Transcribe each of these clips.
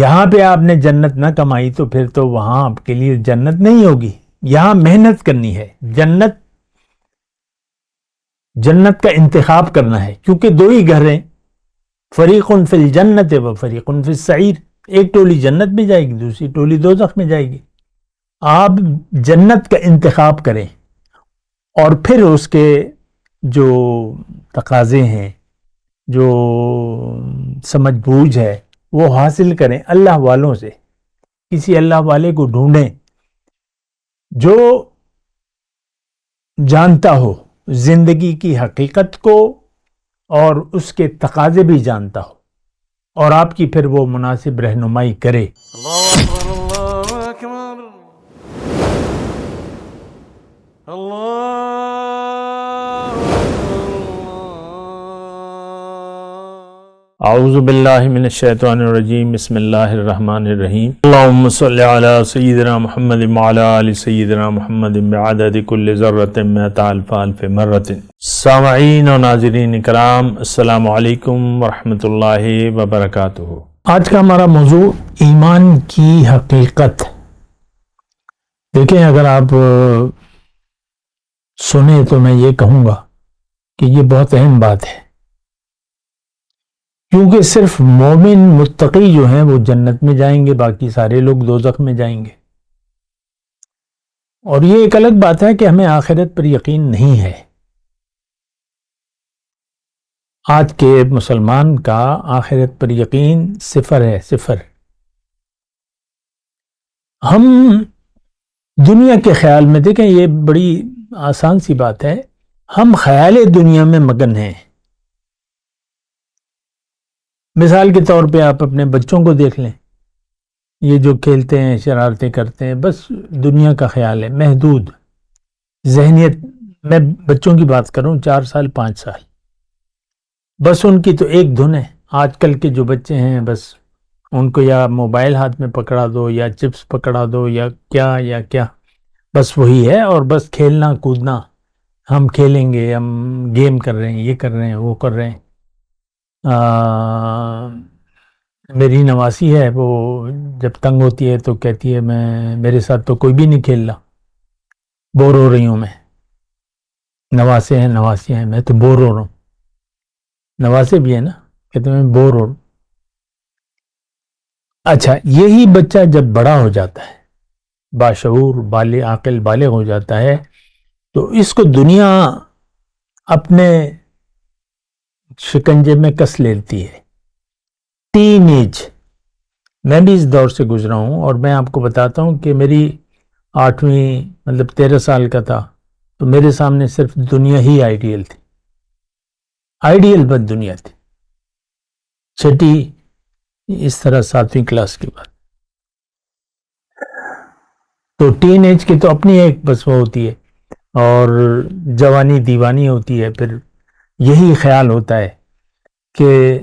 یہاں پہ آپ نے جنت نہ کمائی تو پھر تو وہاں آپ کے لیے جنت نہیں ہوگی. یہاں محنت کرنی ہے. جنت کا انتخاب کرنا ہے، کیونکہ دو ہی گھر ہیں، فریق فی الجنت و فریق فی السعیر. ایک ٹولی جنت میں جائے گی، دوسری ٹولی دوزخ میں جائے گی. آپ جنت کا انتخاب کریں اور پھر اس کے جو تقاضے ہیں، جو سمجھ بوجھ ہے، وہ حاصل کریں اللہ والوں سے. کسی اللہ والے کو ڈھونڈیں جو جانتا ہو زندگی کی حقیقت کو اور اس کے تقاضے بھی جانتا ہو، اور آپ کی پھر وہ مناسب رہنمائی کرے. اعوذ باللہ من الشیطان الرجیم. بسم اللہ الرحمن الرحیم. اللہم صلی علی سیدنا محمد وعلی آل سیدنا محمد بعدد کل ذرۃ مئۃ الف الف مرۃ. سامعین و ناظرین کرام، السلام علیکم ورحمۃ اللہ وبرکاتہ. آج کا ہمارا موضوع ایمان کی حقیقت. دیکھیں، اگر آپ سنیں تو میں یہ کہوں گا کہ یہ بہت اہم بات ہے، کیونکہ صرف مومن متقی جو ہیں وہ جنت میں جائیں گے، باقی سارے لوگ دوزخ میں جائیں گے. اور یہ ایک الگ بات ہے کہ ہمیں آخرت پر یقین نہیں ہے. آج کے مسلمان کا آخرت پر یقین صفر ہے، صفر. ہم دنیا کے خیال میں، دیکھیں یہ بڑی آسان سی بات ہے، ہم خیال دنیا میں مگن ہیں. مثال کے طور پہ آپ اپنے بچوں کو دیکھ لیں، یہ جو کھیلتے ہیں، شرارتیں کرتے ہیں، بس دنیا کا خیال ہے، محدود ذہنیت. میں بچوں کی بات کروں، 4 سال 5 سال، بس ان کی تو ایک دھن ہے. آج کل کے جو بچے ہیں، بس ان کو یا موبائل ہاتھ میں پکڑا دو، یا چپس پکڑا دو، یا کیا، بس وہی ہے. اور بس کھیلنا کودنا، ہم کھیلیں گے، ہم گیم کر رہے ہیں، یہ کر رہے ہیں، وہ کر رہے ہیں. میری نواسی ہے، وہ جب تنگ ہوتی ہے تو کہتی ہے میرے ساتھ تو کوئی بھی نہیں کھیل رہا، بور ہو رہی ہوں میں. نواسے ہیں، میں تو بور ہو رہا ہوں. نواسے بھی ہے نا، کہتے ہیں میں بور ہو رہا ہوں. اچھا، یہی بچہ جب بڑا ہو جاتا ہے، باشعور عاقل بالغ ہو جاتا ہے، تو اس کو دنیا اپنے شکنجے میں کس لیتی ہے. ٹین ایج، میں بھی اس دور سے گزرا ہوں، اور میں آپ کو بتاتا ہوں کہ میری 8ویں مطلب 13 سال کا تھا تو میرے سامنے صرف دنیا ہی آئیڈیل تھی، آئیڈیل بد دنیا تھی. چھٹی اس طرح 7ویں کلاس کے بعد تو ٹین ایج کی تو اپنی ایک بس وہ ہوتی ہے، اور جوانی دیوانی ہوتی ہے. پھر یہی خیال ہوتا ہے کہ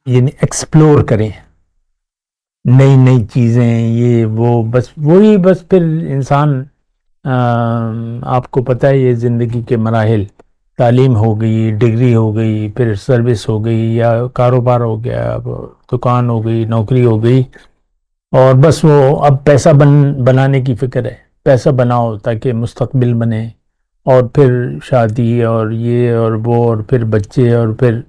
یعنی ایکسپلور کریں نئی چیزیں، یہ وہ، بس وہی. بس پھر انسان، آپ کو پتہ ہے یہ زندگی کے مراحل، تعلیم ہو گئی، ڈگری ہو گئی، پھر سروس ہو گئی، یا کاروبار ہو گیا، دکان ہو گئی، نوکری ہو گئی، اور بس وہ اب پیسہ بنانے کی فکر ہے. پیسہ بناؤ تاکہ مستقبل بنے، اور پھر شادی اور یہ اور وہ، اور پھر بچے، اور پھر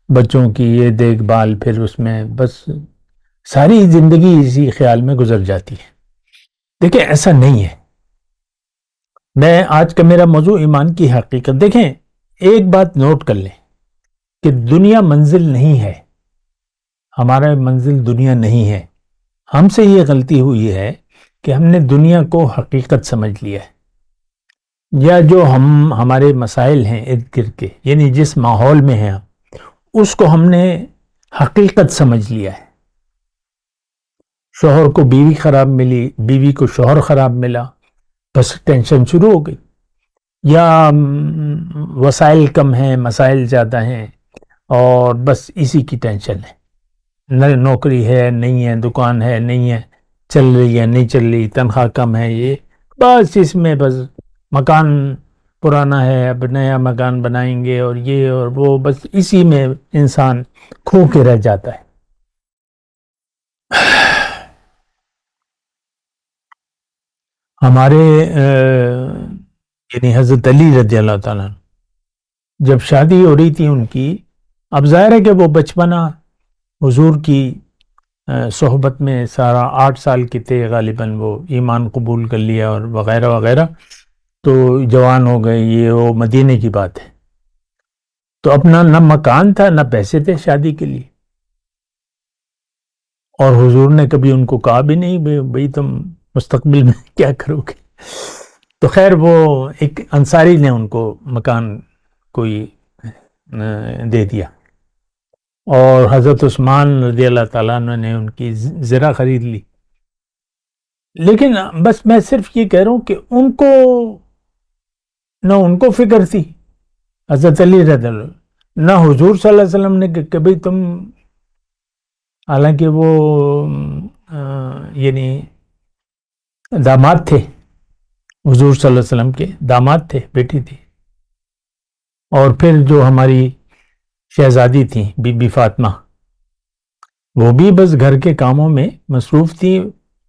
بچوں کی یہ دیکھ بھال، پھر اس میں بس ساری زندگی اسی خیال میں گزر جاتی ہے. دیکھیں ایسا نہیں ہے. میں آج کا میرا موضوع ایمان کی حقیقت. دیکھیں ایک بات نوٹ کر لیں کہ دنیا منزل نہیں ہے، ہمارا منزل دنیا نہیں ہے. ہم سے یہ غلطی ہوئی ہے کہ ہم نے دنیا کو حقیقت سمجھ لیا ہے، یا جو ہمارے مسائل ہیں ارد گرد کے، یعنی جس ماحول میں ہیں اس کو ہم نے حقیقت سمجھ لیا ہے. شوہر کو بیوی خراب ملی، بیوی کو شوہر خراب ملا، بس ٹینشن شروع ہو گئی. یا وسائل کم ہیں، مسائل زیادہ ہیں، اور بس اسی کی ٹینشن ہے. نوکری ہے نہیں ہے، دکان ہے نہیں ہے، چل رہی ہے نہیں چل رہی، تنخواہ کم ہے، یہ بس اس میں بس مکان پرانا ہے، اب نیا مکان بنائیں گے اور یہ اور وہ، بس اسی میں انسان کھو کے رہ جاتا ہے۔ ہمارے یعنی حضرت علی رضی اللہ تعالیٰ جب شادی ہو رہی تھی ان کی، اب ظاہر ہے کہ وہ بچپنا حضور کی صحبت میں سارا 8 سال کے تھے غالباً، وہ ایمان قبول کر لیا اور وغیرہ وغیرہ، تو جوان ہو گئے، یہ وہ مدینے کی بات ہے، تو اپنا نہ مکان تھا نہ پیسے تھے شادی کے لیے، اور حضور نے کبھی ان کو کہا بھی نہیں بھئی تم مستقبل میں کیا کرو گے۔ تو خیر وہ ایک انصاری نے ان کو مکان کوئی دے دیا، اور حضرت عثمان رضی اللہ تعالیٰ عنہ نے ان کی زرہ خرید لی۔ لیکن بس میں صرف یہ کہہ رہا ہوں کہ ان کو نہ ان کو فکر تھی حضرت علی رضی اللہ عنہ، نہ حضور صلی اللہ علیہ وسلم نے کہ کبھی تم، حالانکہ وہ یعنی داماد تھے، حضور صلی اللہ علیہ وسلم کے داماد تھے، بیٹی تھی، اور پھر جو ہماری شہزادی تھی بی بی فاطمہ، وہ بھی بس گھر کے کاموں میں مصروف تھی،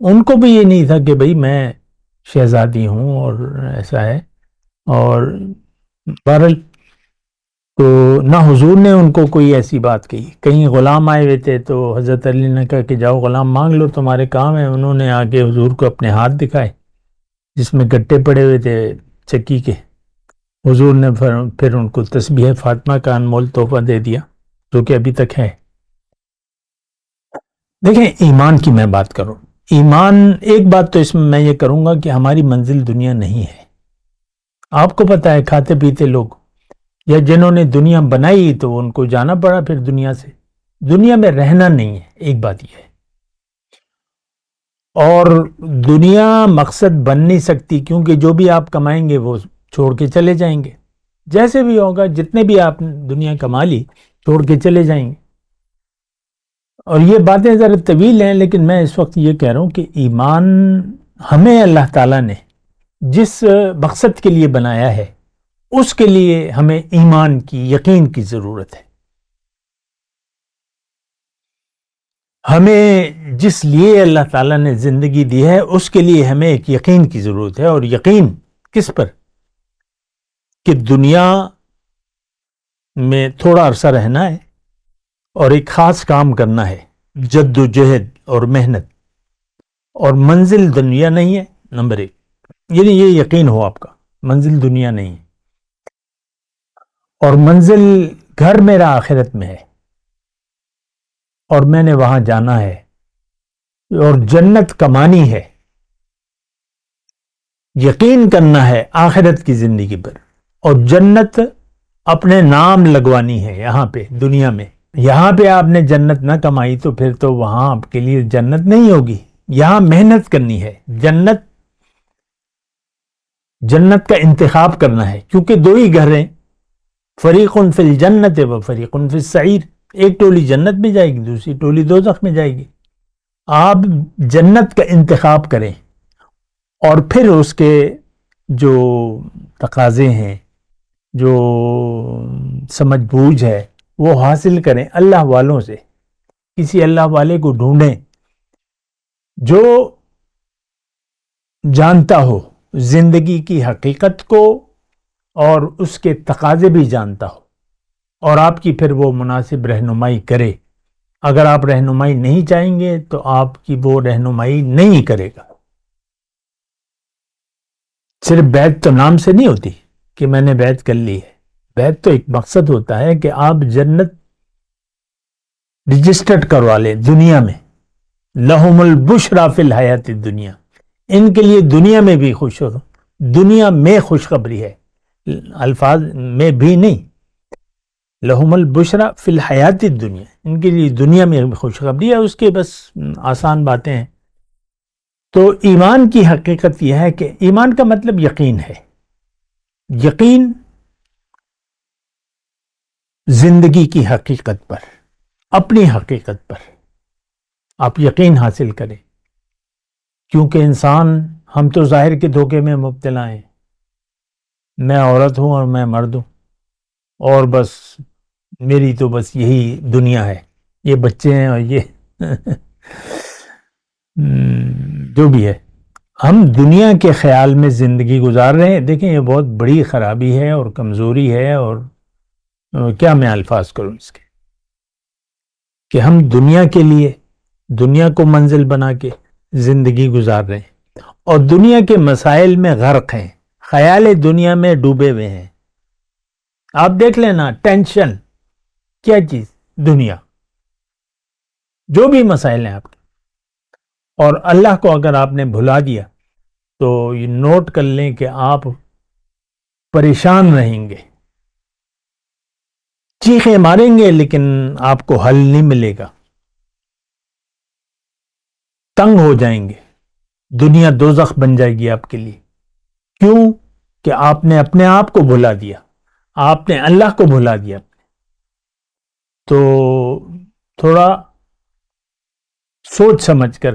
ان کو بھی یہ نہیں تھا کہ بھئی میں شہزادی ہوں اور ایسا ہے، اور بہرحال تو نہ حضور نے ان کو کوئی ایسی بات کہی۔ کہیں غلام آئے ہوئے تھے تو حضرت علی نے کہا کہ جاؤ غلام مانگ لو، تمہارے کام ہے، انہوں نے آگے حضور کو اپنے ہاتھ دکھائے جس میں گٹے پڑے ہوئے تھے چکی کے، حضور نے پھر ان کو تسبیح فاطمہ کا انمول تحفہ دے دیا جو کہ ابھی تک ہے۔ دیکھیں ایمان کی میں بات کروں، ایمان، ایک بات تو اس میں یہ کروں گا کہ ہماری منزل دنیا نہیں ہے۔ آپ کو پتہ ہے کھاتے پیتے لوگ، یا جنہوں نے دنیا بنائی تو ان کو جانا پڑا پھر دنیا سے، دنیا میں رہنا نہیں ہے، ایک بات یہ ہے، اور دنیا مقصد بن نہیں سکتی، کیونکہ جو بھی آپ کمائیں گے وہ چھوڑ کے چلے جائیں گے، جیسے بھی ہوگا، جتنے بھی آپ دنیا کما لی چھوڑ کے چلے جائیں گے۔ اور یہ باتیں ذرا طویل ہیں، لیکن میں اس وقت یہ کہہ رہا ہوں کہ ایمان ہمیں اللہ تعالیٰ نے جس مقصد کے لیے بنایا ہے اس کے لیے ہمیں ایمان کی، یقین کی ضرورت ہے۔ ہمیں جس لیے اللہ تعالیٰ نے زندگی دی ہے اس کے لیے ہمیں ایک یقین کی ضرورت ہے، اور یقین کس پر؟ کہ دنیا میں تھوڑا عرصہ رہنا ہے اور ایک خاص کام کرنا ہے، جد و جہد اور محنت، اور منزل دنیا نہیں ہے، نمبر 1، یعنی یہ یقین ہو آپ کا، منزل دنیا نہیں ہے، اور منزل گھر میرا آخرت میں ہے، اور میں نے وہاں جانا ہے، اور جنت کمانی ہے، یقین کرنا ہے آخرت کی زندگی پر، اور جنت اپنے نام لگوانی ہے یہاں پہ دنیا میں۔ یہاں پہ آپ نے جنت نہ کمائی تو پھر تو وہاں آپ کے لیے جنت نہیں ہوگی، یہاں محنت کرنی ہے، جنت کا انتخاب کرنا ہے، کیونکہ دو ہی گھر ہیں، فریق فی الجنت و فریق فی السعیر، ایک ٹولی جنت میں جائے گی، دوسری ٹولی دوزخ میں جائے گی۔ آپ جنت کا انتخاب کریں، اور پھر اس کے جو تقاضے ہیں، جو سمجھ بوجھ ہے، وہ حاصل کریں اللہ والوں سے، کسی اللہ والے کو ڈھونڈیں جو جانتا ہو زندگی کی حقیقت کو اور اس کے تقاضے بھی جانتا ہو، اور آپ کی پھر وہ مناسب رہنمائی کرے۔ اگر آپ رہنمائی نہیں چاہیں گے تو آپ کی وہ رہنمائی نہیں کرے گا۔ صرف بیعت تو نام سے نہیں ہوتی کہ میں نے بیعت کر لی ہے، بیعت تو ایک مقصد ہوتا ہے کہ آپ جنت رجسٹرڈ کروا لیں دنیا میں، لہم البشری فی الحیات الدنیا، ان کے لیے دنیا میں بھی خوش ہو، دنیا میں خوشخبری ہے، الفاظ میں بھی نہیں، لہم البشری فی الحیات الدنیا، ان کے لیے دنیا میں خوشخبری ہے، اس کے بس آسان باتیں ہیں۔ تو ایمان کی حقیقت یہ ہے کہ ایمان کا مطلب یقین ہے، یقین زندگی کی حقیقت پر، اپنی حقیقت پر آپ یقین حاصل کریں، کیونکہ انسان، ہم تو ظاہر کے دھوکے میں مبتلا ہیں، میں عورت ہوں اور میں مرد ہوں، اور بس میری تو بس یہی دنیا ہے، یہ بچے ہیں اور یہ جو بھی ہے، ہم دنیا کے خیال میں زندگی گزار رہے ہیں۔ دیکھیں یہ بہت بڑی خرابی ہے اور کمزوری ہے، اور کیا میں الفاظ کروں اس کے، کہ ہم دنیا کے لیے، دنیا کو منزل بنا کے زندگی گزار رہے ہیں اور دنیا کے مسائل میں غرق ہیں، خیال دنیا میں ڈوبے ہوئے ہیں۔ آپ دیکھ لینا، ٹینشن کیا چیز، دنیا، جو بھی مسائل ہیں آپ کے، اور اللہ کو اگر آپ نے بھلا دیا تو یہ نوٹ کر لیں کہ آپ پریشان رہیں گے، چیخیں ماریں گے لیکن آپ کو حل نہیں ملے گا، تنگ ہو جائیں گے، دنیا دوزخ بن جائے گی آپ کے لیے۔ کیوں؟ کہ آپ نے اپنے آپ کو بھلا دیا، آپ نے اللہ کو بھلا دیا۔ تو تھوڑا سوچ سمجھ کر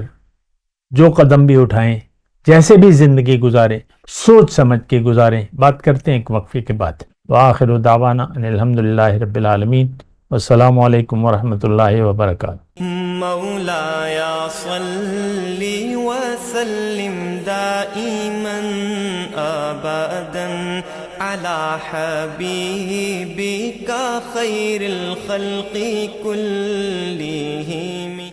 جو قدم بھی اٹھائیں، جیسے بھی زندگی گزاریں، سوچ سمجھ کے گزاریں۔ بات کرتے ہیں ایک وقفے کے بعد۔ وآخر دعوانا ان الحمدللہ رب العالمین، والسلام علیکم ورحمۃ اللہ وبرکاتہ۔ مولایا صلی وسلم دائما ابدا علی حبیبک خیر الخلق کلہم۔